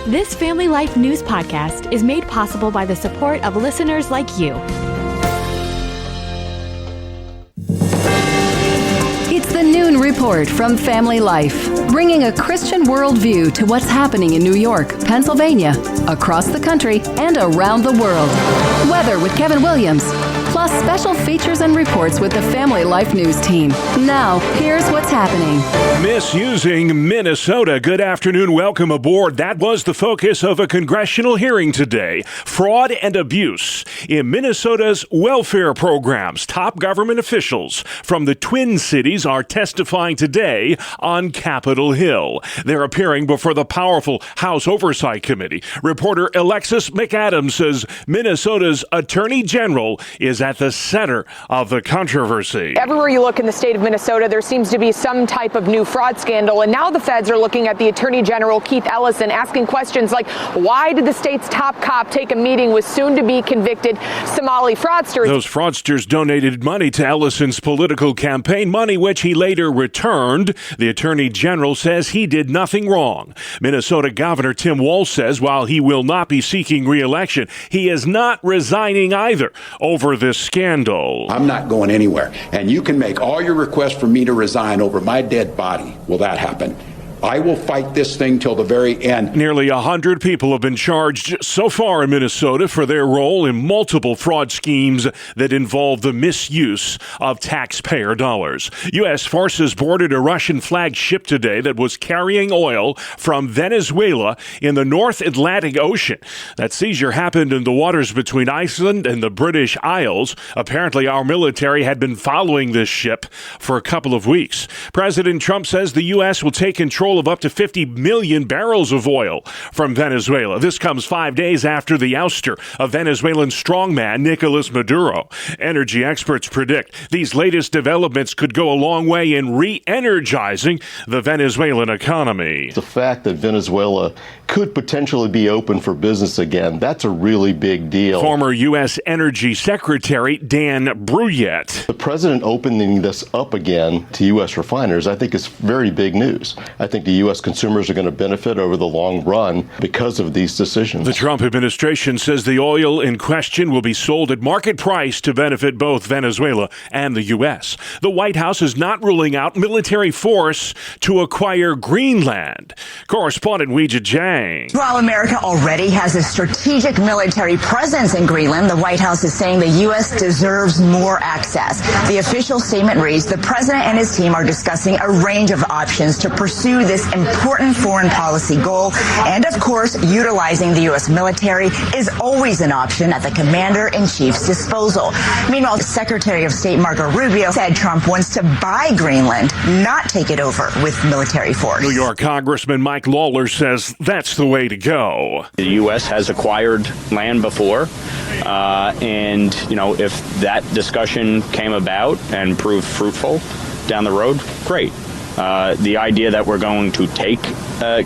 This Family Life News podcast is made possible by the support of listeners like you. It's the Noon Report from Family Life, bringing a Christian worldview to what's happening in New York, Pennsylvania, across the country, and around the world. Weather with Kevin Williams, plus special features and reports with the Family Life News team. Now, here's what's happening. Misusing Minnesota. Good afternoon. Welcome aboard. That was the focus of a congressional hearing today. Fraud and abuse in Minnesota's welfare programs. Top government officials from the Twin Cities are testifying today on Capitol Hill. They're appearing before the powerful House Oversight Committee. Reporter Alexis McAdams says Minnesota's Attorney General is at the center of the controversy. Everywhere you look in the state of Minnesota, there seems to be some type of new fraud scandal. And now the feds are looking at the Attorney General, Keith Ellison, asking questions like, why did the state's top cop take a meeting with soon-to-be convicted Somali fraudsters? Those fraudsters donated money to Ellison's political campaign, money which he later returned. The Attorney General says he did nothing wrong. Minnesota Governor Tim Walz says while he will not be seeking re-election, he is not resigning either over this scandal. I'm not going anywhere. And you can make all your requests for me to resign over my dead body. Will that happen? I will fight this thing till the very end. Nearly 100 people have been charged so far in Minnesota for their role in multiple fraud schemes that involve the misuse of taxpayer dollars. U.S. forces boarded a Russian-flagged ship today that was carrying oil from Venezuela in the North Atlantic Ocean. That seizure happened in the waters between Iceland and the British Isles. Apparently, our military had been following this ship for a couple of weeks. President Trump says the U.S. will take control of up to 50 million barrels of oil from Venezuela. This comes 5 days after the ouster of Venezuelan strongman Nicolas Maduro. Energy experts predict these latest developments could go a long way in re-energizing the Venezuelan economy. The fact that Venezuela could potentially be open for business again, that's a really big deal. Former U.S. Energy Secretary Dan Brouillette. The president opening this up again to U.S. refiners, I think is very big news. I think the U.S. consumers are going to benefit over the long run because of these decisions. The Trump administration says the oil in question will be sold at market price to benefit both Venezuela and the U.S. The White House is not ruling out military force to acquire Greenland. Correspondent Weijia Jiang. While America already has a strategic military presence in Greenland, the White House is saying the U.S. deserves more access. The official statement reads, the president and his team are discussing a range of options to pursue this important foreign policy goal. And of course, utilizing the U.S. military is always an option at the commander-in-chief's disposal. Meanwhile, Secretary of State Marco Rubio said Trump wants to buy Greenland, not take it over with military force. New York Congressman Mike Lawler says that's the way to go. The U.S. has acquired land before, and, if that discussion came about and proved fruitful down the road, great. The idea that we're going to take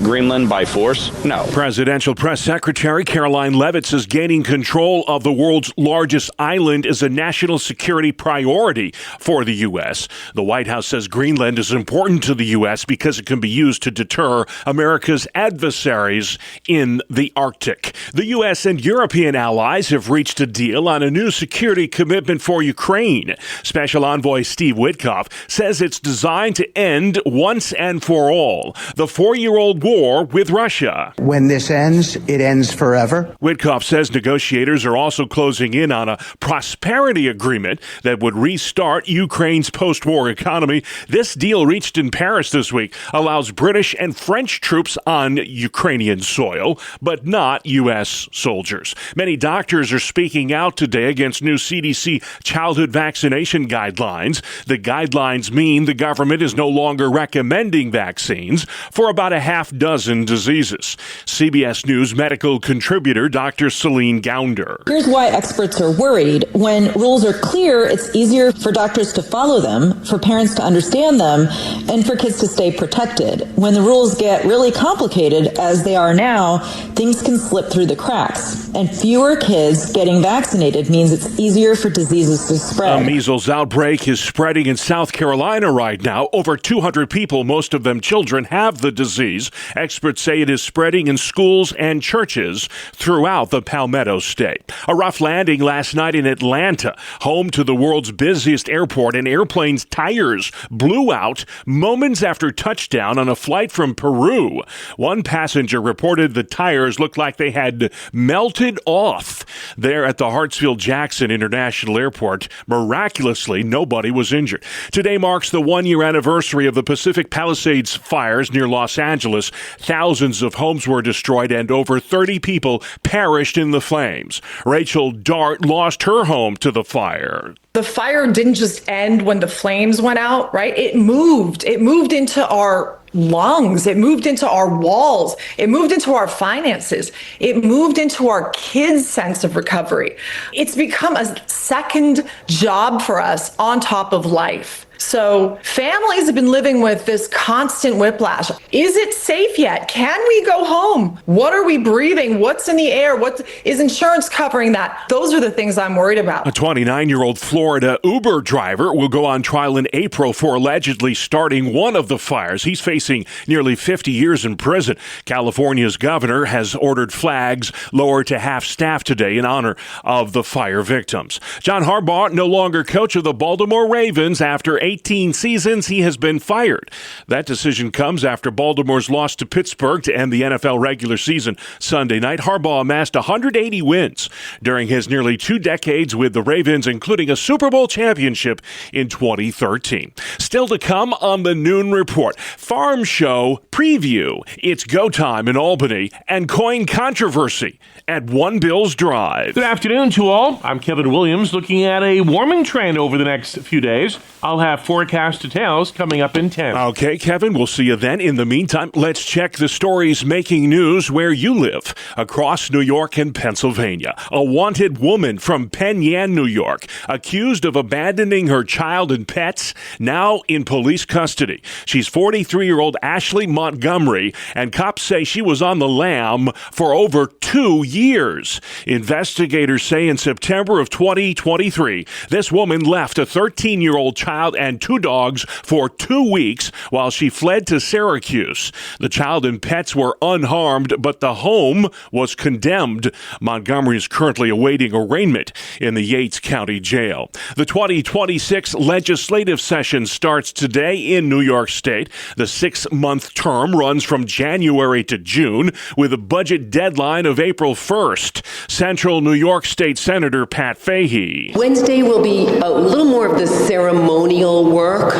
Greenland by force, no. Presidential Press Secretary Caroline Leavitt says gaining control of the world's largest island is a national security priority for the U.S. The White House says Greenland is important to the U.S. because it can be used to deter America's adversaries in the Arctic. The U.S. and European allies have reached a deal on a new security commitment for Ukraine. Special Envoy Steve Witkoff says it's designed to end once and for all the 4-year-old war with Russia. When this ends, it ends forever. Witkoff says negotiators are also closing in on a prosperity agreement that would restart Ukraine's post-war economy. This deal reached in Paris this week allows British and French troops on Ukrainian soil, but not U.S. soldiers. Many doctors are speaking out today against new CDC childhood vaccination guidelines. The guidelines mean the government is no longer recommending vaccines for about a half dozen diseases. CBS News medical contributor Dr. Celine Gounder. Here's why experts are worried. When rules are clear, it's easier for doctors to follow them, for parents to understand them, and for kids to stay protected. When the rules get really complicated, as they are now, things can slip through the cracks. And fewer kids getting vaccinated means it's easier for diseases to spread. A measles outbreak is spreading in South Carolina right now. Over 200 100 people, most of them children, have the disease. Experts say it is spreading in schools and churches throughout the Palmetto State. A rough landing last night in Atlanta, home to the world's busiest airport. An airplane's tires blew out moments after touchdown on a flight from Peru. One passenger reported the tires looked like they had melted off there at the Hartsfield-Jackson International Airport. Miraculously, nobody was injured. Today marks the one-year anniversary of the Pacific Palisades fires near Los Angeles. Thousands of homes were destroyed and over 30 people perished in the flames. Rachel Dart lost her home to the fire. The fire didn't just end when the flames went out, right? It moved. It moved into our lungs. It moved into our walls. It moved into our finances. It moved into our kids' sense of recovery. It's become a second job for us on top of life. So families have been living with this constant whiplash. Is it safe yet? Can we go home? What are we breathing? What's in the air? What is insurance covering that? Those are the things I'm worried about. A 29-year-old Florida Uber driver will go on trial in April for allegedly starting one of the fires. He's facing nearly 50 years in prison. California's governor has ordered flags lowered to half staff today in honor of the fire victims. John Harbaugh, no longer coach of the Baltimore Ravens after 18 seasons, he has been fired. That decision comes after Baltimore's loss to Pittsburgh to end the NFL regular season Sunday night. Harbaugh amassed 180 wins during his nearly 2 decades with the Ravens, including a Super Bowl championship in 2013. Still to come on the Noon Report. Farm Show preview. It's go time in Albany and coin controversy at One Bills Drive. Good afternoon to all. I'm Kevin Williams, looking at a warming trend over the next few days. I'll have forecast details coming up in 10. Okay, Kevin, we'll see you then. In the meantime, let's check the stories making news where you live across New York and Pennsylvania. A wanted woman from Penn Yan, New York, accused of abandoning her child and pets, now in police custody. She's 43-year-old Ashley Montgomery, and cops say she was on the lam for over 2 years. Investigators say in September of 2023, this woman left a 13-year-old child and 2 dogs for 2 weeks while she fled to Syracuse. The child and pets were unharmed, but the home was condemned. Montgomery is currently awaiting arraignment in the Yates County Jail. The 2026 legislative session starts today in New York State. The 6-month term runs from January to June with a budget deadline of April 1st. Central New York State Senator Pat Fahey. Wednesday will be a little more of the ceremonial work,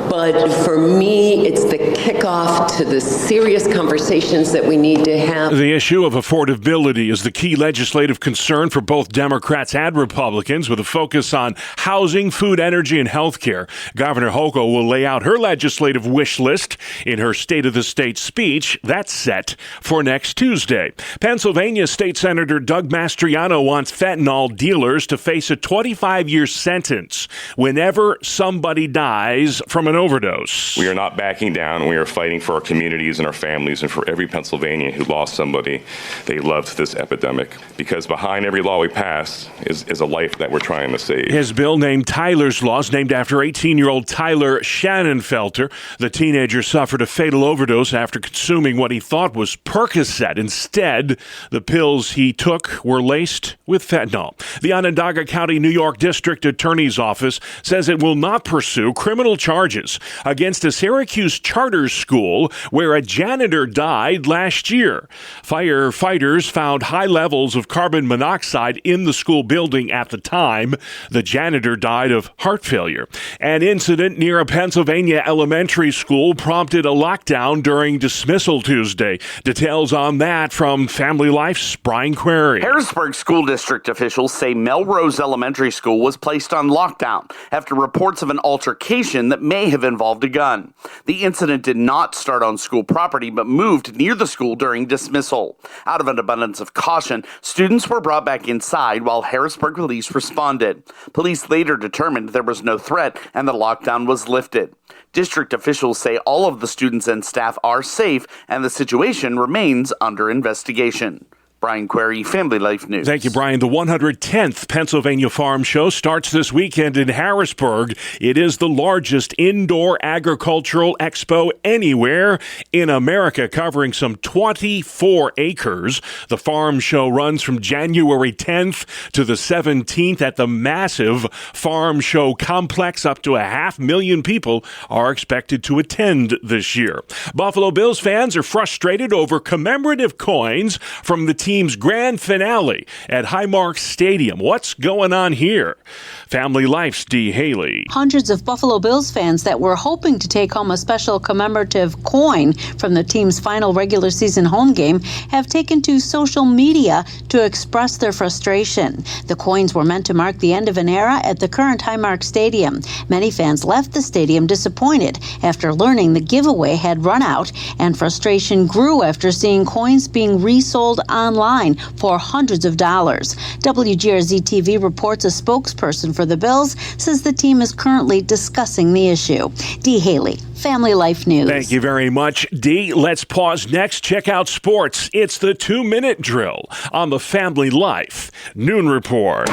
but for me, it's the kickoff to the serious conversations that we need to have. The issue of affordability is the key legislative concern for both Democrats and Republicans, with a focus on housing, food, energy, and health care. Governor Hochul will lay out her legislative wish list in her State of the State speech. That's set for next Tuesday. Pennsylvania State Senator Doug Mastriano wants fentanyl dealers to face a 25-year sentence whenever somebody dies from an overdose. We are not backing down. We are fighting for our communities and our families and for every Pennsylvanian who lost somebody they loved to this epidemic. Because behind every law we pass is a life that we're trying to save. His bill, named Tyler's Law, is named after 18-year-old Tyler Shannenfelter. The teenager suffered a fatal overdose after consuming what he thought was Percocet. Instead, the pills he took were laced with fentanyl. The Onondaga County, New York District Attorney's Office says it will not pursue criminal charges against a Syracuse charter school where a janitor died last year. Firefighters found high levels of carbon monoxide in the school building at the time. The janitor died of heart failure. An incident near a Pennsylvania elementary school prompted a lockdown during dismissal Tuesday. Details on that from Family Life's Brian Query. Harrisburg School District officials say Melrose Elementary School was placed on lockdown after reports of an altercation that may have involved a gun. The incident did not start on school property, but moved near the school during dismissal. Out of an abundance of caution, students were brought back inside while Harrisburg police responded. Police later determined there was no threat and the lockdown was lifted. District officials say all of the students and staff are safe and the situation remains under investigation. Brian Query, Family Life News. Thank you, Brian. The 110th Pennsylvania Farm Show starts this weekend in Harrisburg. It is the largest indoor agricultural expo anywhere in America, covering some 24 acres. The farm show runs from January 10th to the 17th at the massive Farm Show complex. Up to 500,000 people are expected to attend this year. Buffalo Bills fans are frustrated over commemorative coins from the team's grand finale at Highmark Stadium. What's going on here? Family Life's Dee Haley. Hundreds of Buffalo Bills fans that were hoping to take home a special commemorative coin from the team's final regular season home game have taken to social media to express their frustration. The coins were meant to mark the end of an era at the current Highmark Stadium. Many fans left the stadium disappointed after learning the giveaway had run out, and frustration grew after seeing coins being resold online for hundreds of dollars. WGRZ TV reports a spokesperson for the Bills says the team is currently discussing the issue. Dee Haley, Family Life News. Thank you very much, Dee. Let's pause next. Check out sports. It's the 2-minute drill on the Family Life Noon Report.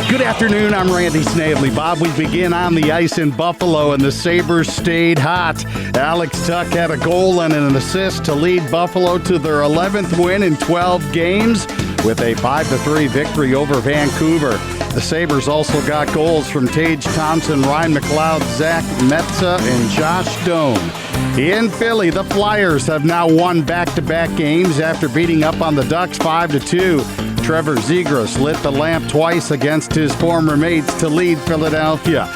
Good afternoon, I'm Randy Snavely. Bob, we begin on the ice in Buffalo, and the Sabres stayed hot. Alex Tuch had a goal and an assist to lead Buffalo to their 11th win in 12 games with a 5-3 victory over Vancouver. The Sabres also got goals from Tage Thompson, Ryan McLeod, Zach Metza, and Josh Doan. In Philly, the Flyers have now won back-to-back games after beating up on the Ducks 5-2. Trevor Zegras lit the lamp twice against his former mates to lead Philadelphia.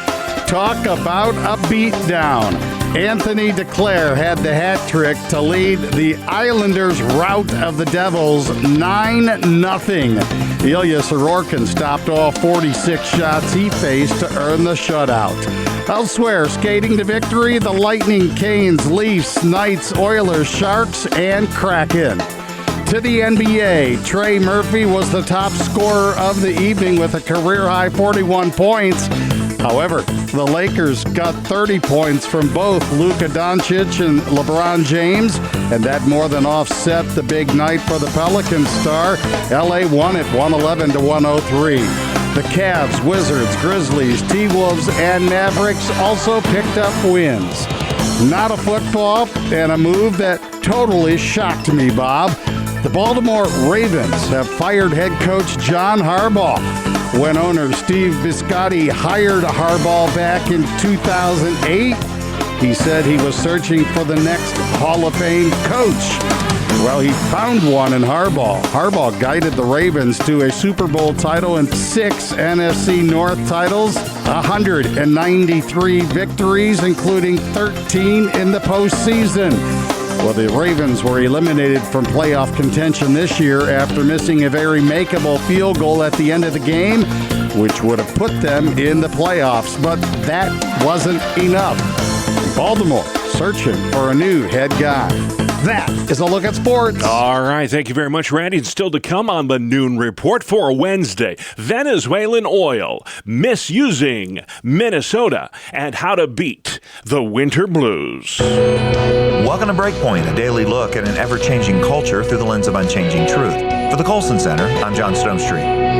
Talk about a beatdown. Anthony Duclair had the hat trick to lead the Islanders' rout of the Devils 9-0. Ilya Sorokin stopped all 46 shots he faced to earn the shutout. Elsewhere, skating to victory, the Lightning, Canes, Leafs, Knights, Oilers, Sharks, and Kraken. To the NBA, Trey Murphy was the top scorer of the evening with a career-high 41 points. However, the Lakers got 30 points from both Luka Doncic and LeBron James, and that more than offset the big night for the Pelicans star. LA won it 111-103. The Cavs, Wizards, Grizzlies, T-Wolves, and Mavericks also picked up wins. Not a football, and a move that totally shocked me, Bob. The Baltimore Ravens have fired head coach John Harbaugh. When owner Steve Biscotti hired Harbaugh back in 2008, he said he was searching for the next Hall of Fame coach. Well, he found one in Harbaugh. Harbaugh guided the Ravens to a Super Bowl title and 6 NFC North titles, 193 victories, including 13 in the postseason. Well, the Ravens were eliminated from playoff contention this year after missing a very makeable field goal at the end of the game, which would have put them in the playoffs, but that wasn't enough. Baltimore searching for a new head guy. That is a look at sports. All right. Thank you very much, Randy. And still to come on the Noon Report for Wednesday, Venezuelan oil, misusing Minnesota, and how to beat the winter blues. Welcome to Breakpoint, a daily look at an ever-changing culture through the lens of unchanging truth. For the Colson Center, I'm John Stonestreet.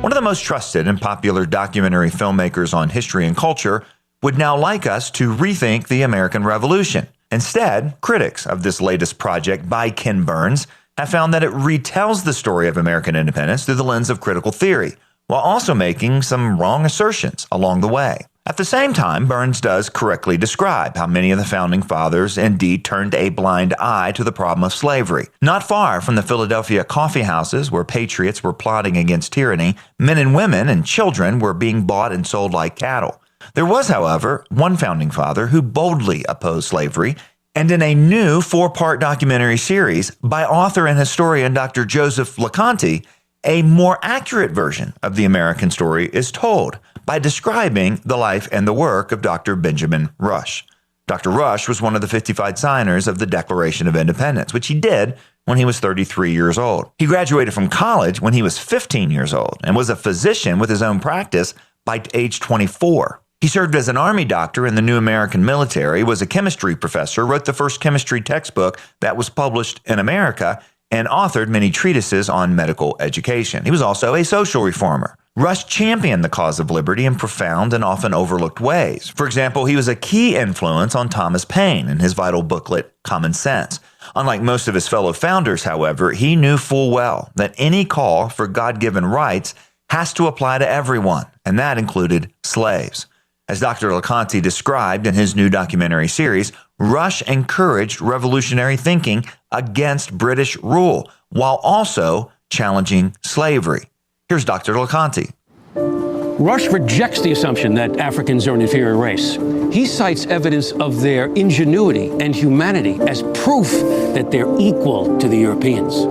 One of the most trusted and popular documentary filmmakers on history and culture would now like us to rethink the American Revolution. Instead, critics of this latest project by Ken Burns have found that it retells the story of American independence through the lens of critical theory, while also making some wrong assertions along the way. At the same time, Burns does correctly describe how many of the Founding Fathers indeed turned a blind eye to the problem of slavery. Not far from the Philadelphia coffee houses where patriots were plotting against tyranny, men and women and children were being bought and sold like cattle. There was, however, one Founding Father who boldly opposed slavery, and in a new 4-part documentary series by author and historian Dr. Joseph LeConte, a more accurate version of the American story is told by describing the life and the work of Dr. Benjamin Rush. Dr. Rush was one of the 55 signers of the Declaration of Independence, which he did when he was 33 years old. He graduated from college when he was 15 years old and was a physician with his own practice by age 24. He served as an Army doctor in the new American military, was a chemistry professor, wrote the first chemistry textbook that was published in America, and authored many treatises on medical education. He was also a social reformer. Rush championed the cause of liberty in profound and often overlooked ways. For example, he was a key influence on Thomas Paine in his vital booklet, Common Sense. Unlike most of his fellow founders, however, he knew full well that any call for God-given rights has to apply to everyone, and that included slaves. As Dr. LeConte described in his new documentary series, Rush encouraged revolutionary thinking against British rule while also challenging slavery. Here's Dr. LeConte. Rush rejects the assumption that Africans are an inferior race. He cites evidence of their ingenuity and humanity as proof that they're equal to the Europeans.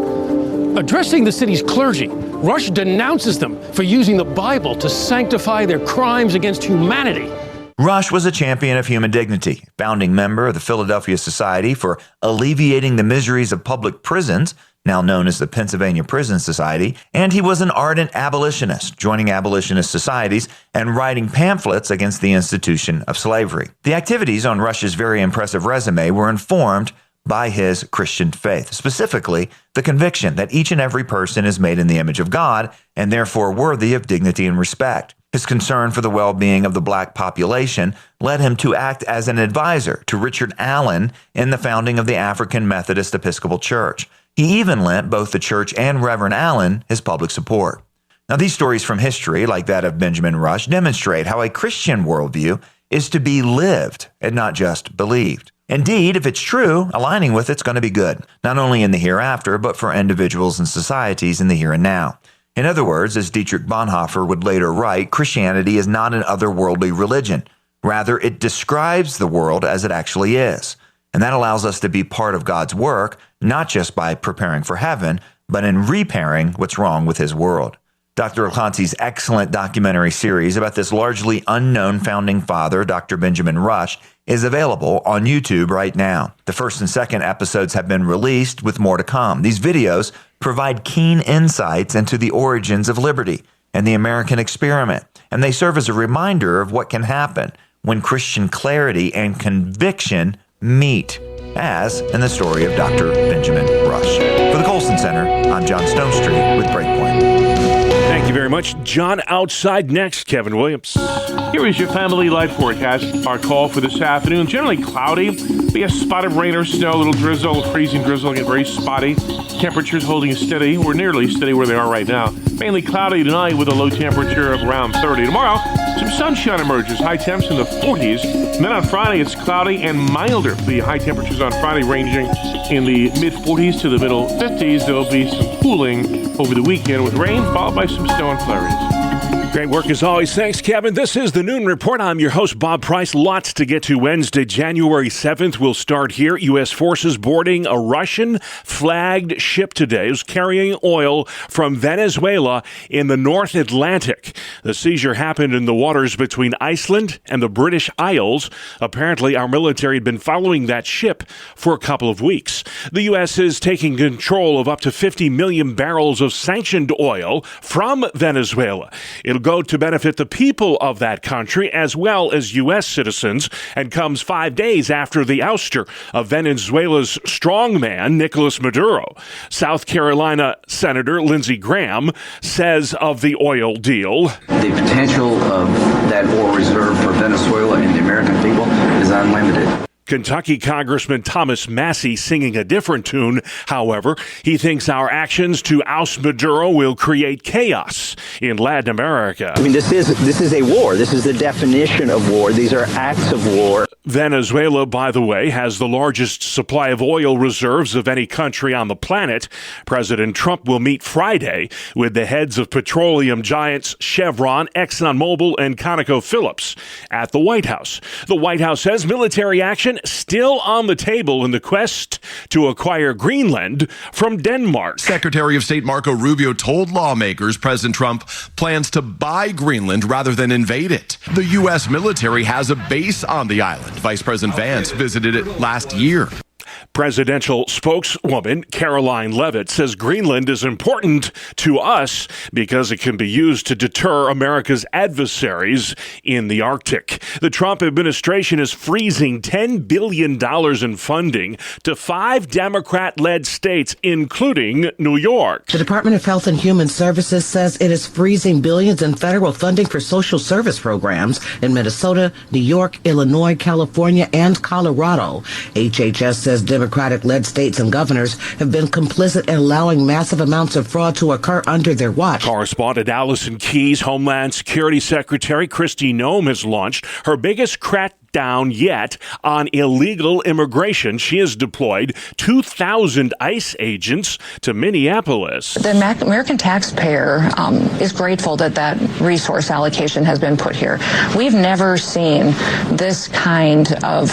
Addressing the city's clergy, Rush denounces them for using the Bible to sanctify their crimes against humanity. Rush was a champion of human dignity, founding member of the Philadelphia Society for Alleviating the Miseries of Public Prisons, now known as the Pennsylvania Prison Society, and he was an ardent abolitionist, joining abolitionist societies and writing pamphlets against the institution of slavery. The activities on Rush's very impressive resume were informed by his Christian faith, specifically the conviction that each and every person is made in the image of God and therefore worthy of dignity and respect. His concern for the well-being of the black population led him to act as an advisor to Richard Allen in the founding of the African Methodist Episcopal Church. He even lent both the church and Reverend Allen his public support. Now, these stories from history, like that of Benjamin Rush, demonstrate how a Christian worldview is to be lived and not just believed. Indeed, if it's true, aligning with it's going to be good, not only in the hereafter, but for individuals and societies in the here and now. In other words, as Dietrich Bonhoeffer would later write, Christianity is not an otherworldly religion. Rather, it describes the world as it actually is. And that allows us to be part of God's work, not just by preparing for heaven, but in repairing what's wrong with his world. Dr. LeConte's excellent documentary series about this largely unknown founding father, Dr. Benjamin Rush, is available on YouTube right now. The first and second episodes have been released, with more to come. These videos provide keen insights into the origins of liberty and the American experiment, and they serve as a reminder of what can happen when Christian clarity and conviction meet, as in the story of Dr. Benjamin Rush. For the Colson Center, I'm John Stonestreet with Breakpoint. Thank you very much, John. Outside next, Kevin Williams. Here is your family life forecast. Our call for this afternoon, generally cloudy. Be a spot of rain or snow, a little drizzle, freezing drizzle, get very spotty. Temperatures holding steady. We're nearly steady where they are right now. Mainly cloudy tonight with a low temperature of around 30. Tomorrow, some sunshine emerges. High temps in the 40s. And then on Friday, it's cloudy and milder. The high temperatures on Friday ranging in the mid-40s to the middle 50s. There'll be some cooling over the weekend with rain followed by some snow and flurries. Great work as always. Thanks, Kevin. This is the Noon Report. I'm your host, Bob Price. Lots to get to. Wednesday, January 7th. We'll start here. U.S. forces boarding a Russian-flagged ship today. It was carrying oil from Venezuela in the North Atlantic. The seizure happened in the waters between Iceland and the British Isles. Apparently, our military had been following that ship for a couple of weeks. The U.S. is taking control of up to 50 million barrels of sanctioned oil from Venezuela. It'll go to benefit the people of that country as well as U.S. citizens, and comes 5 days after the ouster of Venezuela's strongman, Nicolas Maduro. South Carolina Senator Lindsey Graham says of the oil deal, the potential of that oil reserve for Venezuela and the American people is unlimited. Kentucky Congressman Thomas Massie singing a different tune. However, he thinks our actions to oust Maduro will create chaos in Latin America. I mean, this is a war. This is the definition of war. These are acts of war. Venezuela, by the way, has the largest supply of oil reserves of any country on the planet. President Trump will meet Friday with the heads of petroleum giants Chevron, ExxonMobil, and ConocoPhillips at the White House. The White House says military action still on the table in the quest to acquire Greenland from Denmark. Secretary of State Marco Rubio told lawmakers President Trump plans to buy Greenland rather than invade it. The U.S. military has a base on the island. Vice President Vance visited it last year. Presidential spokeswoman Caroline Leavitt says Greenland is important to us because it can be used to deter America's adversaries in the Arctic. The Trump administration is freezing $10 billion in funding to 5 Democrat-led states, including New York. The Department of Health and Human Services says it is freezing billions in federal funding for social service programs in Minnesota, New York, Illinois, California, and Colorado. HHS says Democratic-led states and governors have been complicit in allowing massive amounts of fraud to occur under their watch. Correspondent Allison Keyes, Homeland Security Secretary Kristi Noem has launched her biggest crackdown yet on illegal immigration. She has deployed 2,000 ICE agents to Minneapolis. The American taxpayer is grateful that that resource allocation has been put here. We've never seen this kind of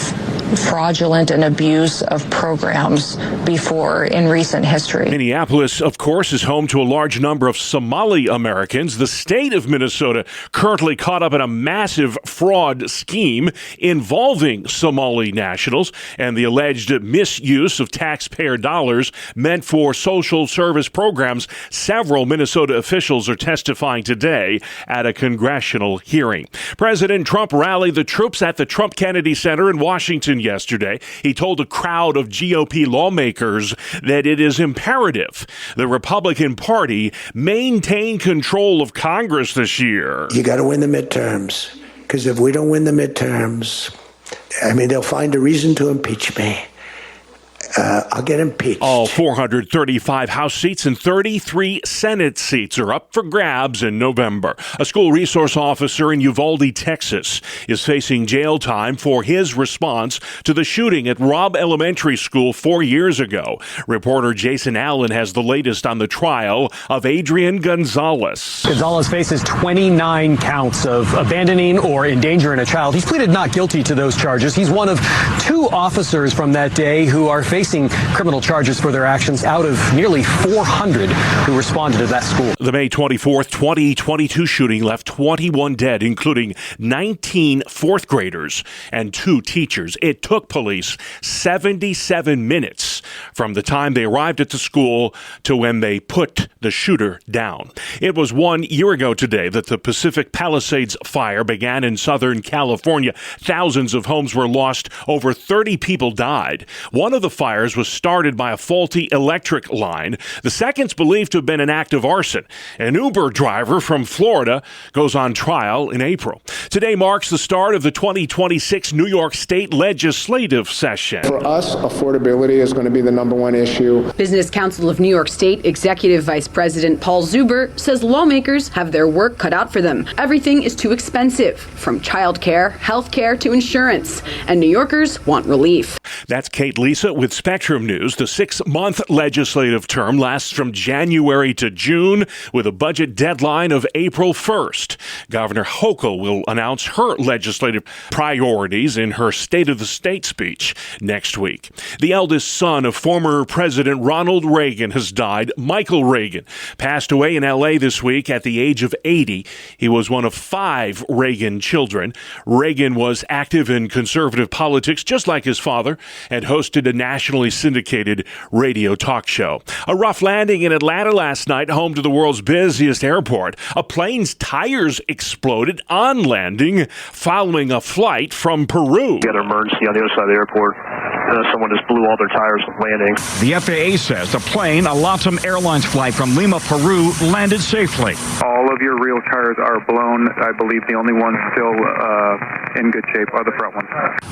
fraudulent and abuse of programs before in recent history. Minneapolis, of course, is home to a large number of Somali Americans. The state of Minnesota currently caught up in a massive fraud scheme involving Somali nationals and the alleged misuse of taxpayer dollars meant for social service programs. Several Minnesota officials are testifying today at a congressional hearing. President Trump rallied the troops at the Trump Kennedy Center in Washington yesterday. He told a crowd of GOP lawmakers that it is imperative the Republican Party maintain control of Congress this year. You got to win the midterms, because if we don't win the midterms, they'll find a reason to impeach me. I'll get impeached. All 435 House seats and 33 Senate seats are up for grabs in November. A school resource officer in Uvalde, Texas, is facing jail time for his response to the shooting at Robb Elementary School 4 years ago. Reporter Jason Allen has the latest on the trial of Adrian Gonzalez. Gonzalez faces 29 counts of abandoning or endangering a child. He's pleaded not guilty to those charges. He's one of 2 officers from that day who are facing criminal charges for their actions out of nearly 400 who responded to that school. The May 24th, 2022 shooting left 21 dead, including 19 fourth graders and 2 teachers. It took police 77 minutes from the time they arrived at the school to when they put the shooter down. It was 1 year ago today that the Pacific Palisades fire began in Southern California. Thousands of homes were lost. Over 30 people died. One of the fires was started by a faulty electric line. The second's believed to have been an act of arson. An Uber driver from Florida goes on trial in April. Today marks the start of the 2026 New York State legislative session. For us, affordability is going to be the number one issue. Business Council of New York State Executive Vice President Paul Zuber says lawmakers have their work cut out for them. Everything is too expensive, from childcare, health care to insurance, and New Yorkers want relief. That's Kate Lisa with Spectrum News. The 6-month legislative term lasts from January to June with a budget deadline of April 1st. Governor Hochul will announce her legislative priorities in her State of the State speech next week. The eldest son of former President Ronald Reagan has died. Michael Reagan passed away in L.A. this week at the age of 80. He was one of 5 Reagan children. Reagan was active in conservative politics, just like his father, and hosted a nationally syndicated radio talk show. A rough landing in Atlanta last night, home to the world's busiest airport. A plane's tires exploded on landing following a flight from Peru. Got an emergency on the other side of the airport. Someone just blew all their tires landing. The FAA says the plane, a LATAM Airlines flight from Lima, Peru, landed safely. All of your real tires are blown. I believe the only ones still in good shape are the front ones.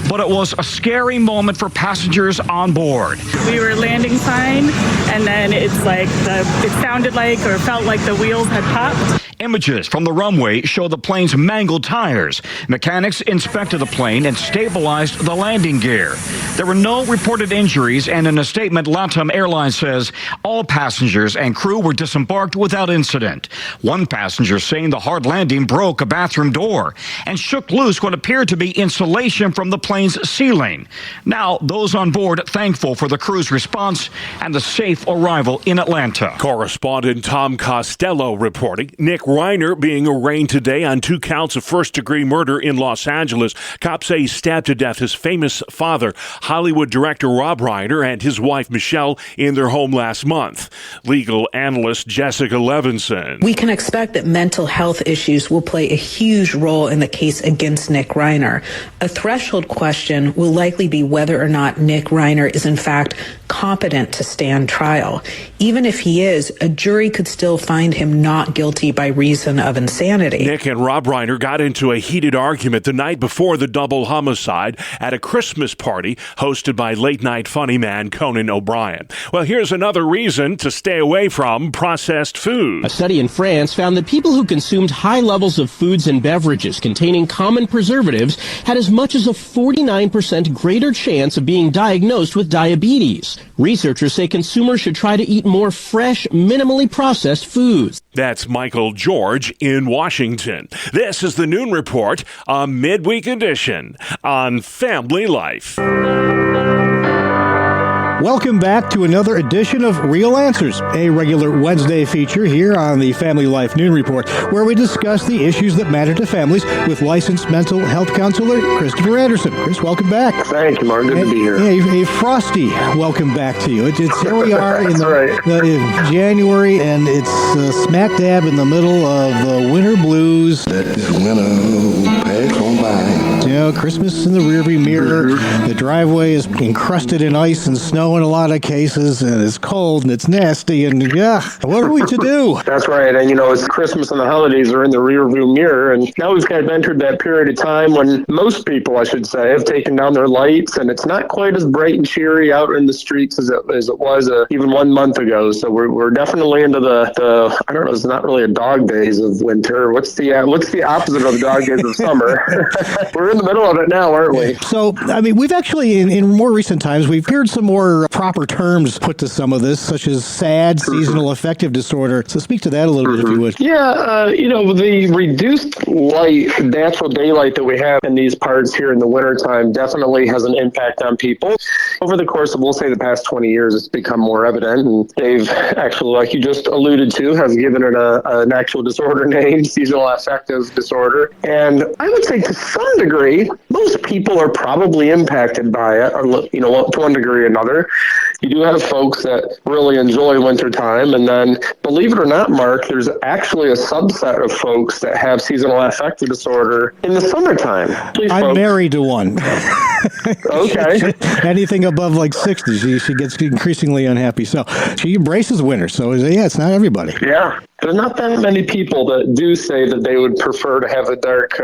But it was a scary moment for passengers on board. We were landing fine, and then it's like it sounded like or felt like the wheels had popped. Images from the runway show the plane's mangled tires. Mechanics inspected the plane and stabilized the landing gear. There were no reported injuries, and in a statement, LATAM Airlines says all passengers and crew were disembarked without incident. One passenger saying the hard landing broke a bathroom door and shook loose what appeared to be insulation from the plane's ceiling. Now, those on board thankful for the crew's response and the safe arrival in Atlanta. Correspondent Tom Costello reporting. Nick Reiner being arraigned today on 2 counts of first-degree murder in Los Angeles. Cops say he stabbed to death his famous father, Hollywood director Rob Reiner, and his wife Michelle in their home last month. Legal analyst Jessica Levinson. We can expect that mental health issues will play a huge role in the case against Nick Reiner. A threshold question will likely be whether or not Nick Reiner is in fact competent to stand trial. Even if he is, a jury could still find him not guilty by reason of insanity. Nick and Rob Reiner got into a heated argument the night before the double homicide at a Christmas party hosted by late-night funny man Conan O'Brien. Well, here's another reason to stay away from processed food. A study in France found that people who consumed high levels of foods and beverages containing common preservatives had as much as a 49% greater chance of being diagnosed with diabetes. Researchers say consumers should try to eat more fresh, minimally processed foods. That's Michael George in Washington. This is the Noon Report, a midweek edition on Family Life. Welcome back to another edition of Real Answers, a regular Wednesday feature here on the Family Life Noon Report, where we discuss the issues that matter to families with licensed mental health counselor Christopher Anderson. Chris, welcome back. Thank you, Mark. Good to be here. A frosty welcome back to you. It's here we are in January, and it's smack dab in the middle of the winter blues. Let this winter pass on by. You know, Christmas in the rearview mirror. The driveway is encrusted in ice and snow in a lot of cases, and it's cold and it's nasty, and what are we to do? That's right. And it's Christmas and the holidays are in the rearview mirror, and now we've kind of entered that period of time when most people, I should say, have taken down their lights, and it's not quite as bright and cheery out in the streets as it was even 1 month ago. So we're definitely into the I don't know, it's not really a dog days of winter. What's the opposite of the dog days of summer? We're in the middle of it now, aren't we? So, I mean, we've actually, in more recent times, we've heard some more proper terms put to some of this, such as SAD, seasonal affective disorder. So speak to that a little bit, if you would. Yeah, the reduced light, natural daylight that we have in these parts here in the wintertime definitely has an impact on people. Over the course of, we'll say, the past 20 years, it's become more evident. And they've actually, like you just alluded to, has given it an actual disorder name, seasonal affective disorder. And I would say to some degree, most people are probably impacted by it, or, to one degree or another. You do have folks that really enjoy wintertime, and then, believe it or not, Mark, there's actually a subset of folks that have seasonal affective disorder in the summertime. I'm married to one. Okay. Anything above like 60, she gets increasingly unhappy. So she embraces winter. So it's not everybody. Yeah. There's not that many people that do say that they would prefer to have the dark,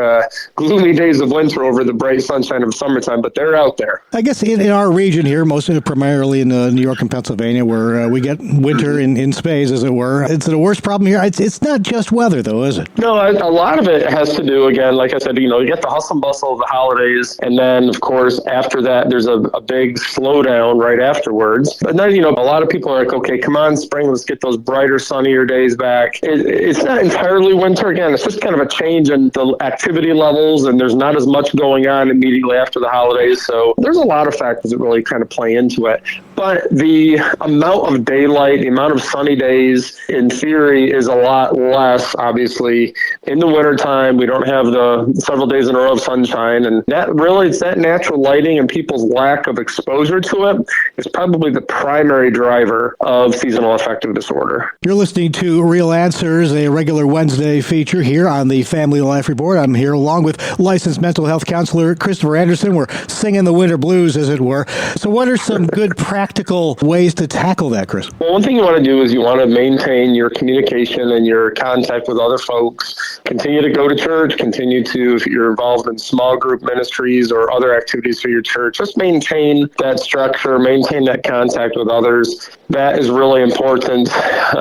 gloomy days of winter over the bright sunshine of summertime, but they're out there. I guess in our region here, primarily in New York and Pennsylvania, where we get winter in spades, as it were. It's the worst problem here. It's not just weather, though, is it? No, a lot of it has to do, again, like I said, you get the hustle and bustle of the holidays, and then, of course, after that, there's a big slowdown right afterwards. But then, a lot of people are like, okay, come on, spring, let's get those brighter, sunnier days back. It's not entirely winter. Again, it's just kind of a change in the activity levels, and there's not as much going on immediately after the holidays. So there's a lot of factors that really kind of play into it. But the amount of daylight, the amount of sunny days, in theory, is a lot less, obviously. In the wintertime, we don't have the several days in a row of sunshine, and it's that natural lighting and people's lack of exposure to it is probably the primary driver of seasonal affective disorder. You're listening to Real Answers, a regular Wednesday feature here on the Family Life Report. I'm here along with licensed mental health counselor Christopher Anderson. We're singing the winter blues, as it were. So what are some good practical ways to tackle that, Chris? Well, one thing you want to do is you want to maintain your communication and your contact with other folks. Continue to go to church. Continue to, if you're involved in small group ministries or other activities for your church, just maintain that structure, maintain that contact with others. That is really important.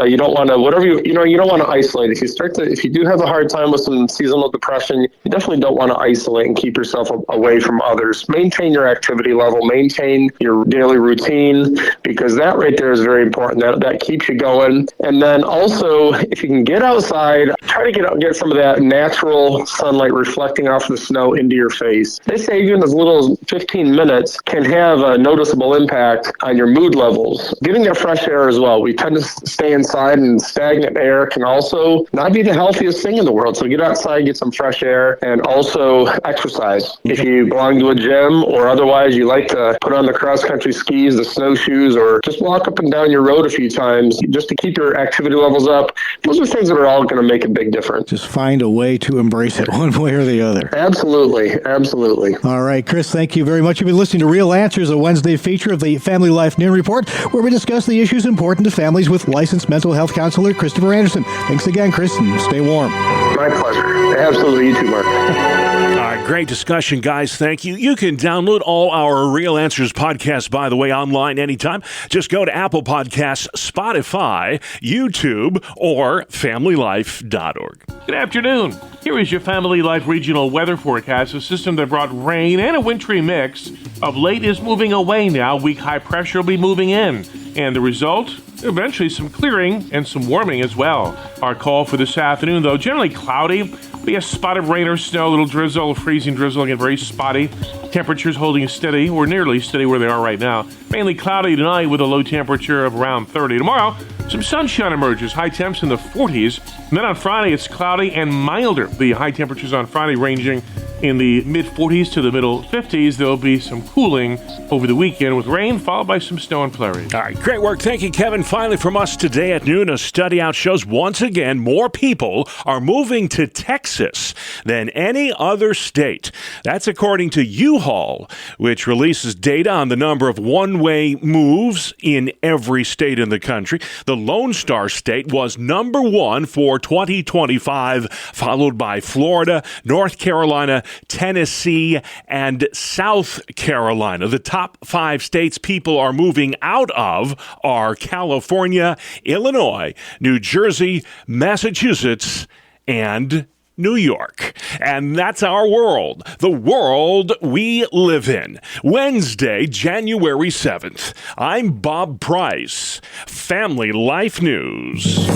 You don't want to, you don't want to isolate. If you do have a hard time with some seasonal depression, you definitely don't want to isolate and keep yourself away from others. Maintain your activity level, maintain your daily routine, caffeine, because that right there is very important. That keeps you going. And then also, if you can get outside, try to get out and get some of that natural sunlight reflecting off the snow into your face. They say even as little as 15 minutes can have a noticeable impact on your mood levels. Getting that fresh air as well. We tend to stay inside, and stagnant air can also not be the healthiest thing in the world. So get outside, get some fresh air, and also exercise. If you belong to a gym or otherwise you like to put on the cross-country skis, the snowshoes, or just walk up and down your road a few times just to keep your activity levels up, those are things that are all going to make a big difference. Just find a way to embrace it one way or the other. Absolutely. Absolutely. All right, Chris, thank you very much. You've been listening to Real Answers, a Wednesday feature of the Family Life Noon Report, where we discuss the issues important to families with licensed mental health counselor Christopher Anderson. Thanks again, Chris, and stay warm. My pleasure. Absolutely. You too, Mark. All right, great discussion, guys. Thank you. You can download all our Real Answers podcasts, by the way, online anytime. Just go to Apple Podcasts, Spotify, YouTube, or FamilyLife.org. Good afternoon. Here is your Family Life regional weather forecast. A system that brought rain and a wintry mix of late is moving away now. Weak high pressure will be moving in. And the result? Eventually some clearing and some warming as well. Our call for this afternoon, though, generally cloudy. Be a spot of rain or snow, a little drizzle, a freezing drizzle, again, very spotty. Temperatures holding steady, or nearly steady where they are right now. Mainly cloudy tonight with a low temperature of around 30. Tomorrow, some sunshine emerges, high temps in the 40s. And then on Friday, it's cloudy and milder. The high temperatures on Friday ranging in the mid-40s to the middle 50s. There'll be some cooling over the weekend with rain, followed by some snow and flurries. All right, great work. Thank you, Kevin. Finally from us today at noon, a study out shows once again more people are moving to Texas than any other state. That's according to U-Haul, which releases data on the number of one-way moves in every state in the country. The Lone Star State was number one for 2025, followed by Florida, North Carolina, Tennessee, and South Carolina. The top 5 states people are moving out of are California, Illinois, New Jersey, Massachusetts, and New York. And that's our world, the world we live in. Wednesday, January 7th. I'm Bob Price, Family Life News.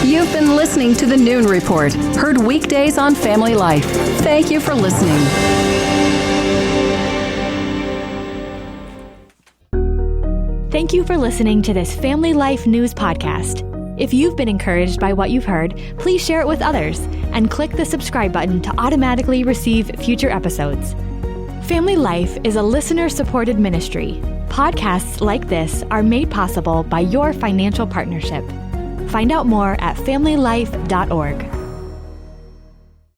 You've been listening to the Noon Report, heard weekdays on Family Life. Thank you for listening. Thank you for listening to this Family Life News podcast. If you've been encouraged by what you've heard, please share it with others and click the subscribe button to automatically receive future episodes. Family Life is a listener-supported ministry. Podcasts like this are made possible by your financial partnership. Find out more at familylife.org.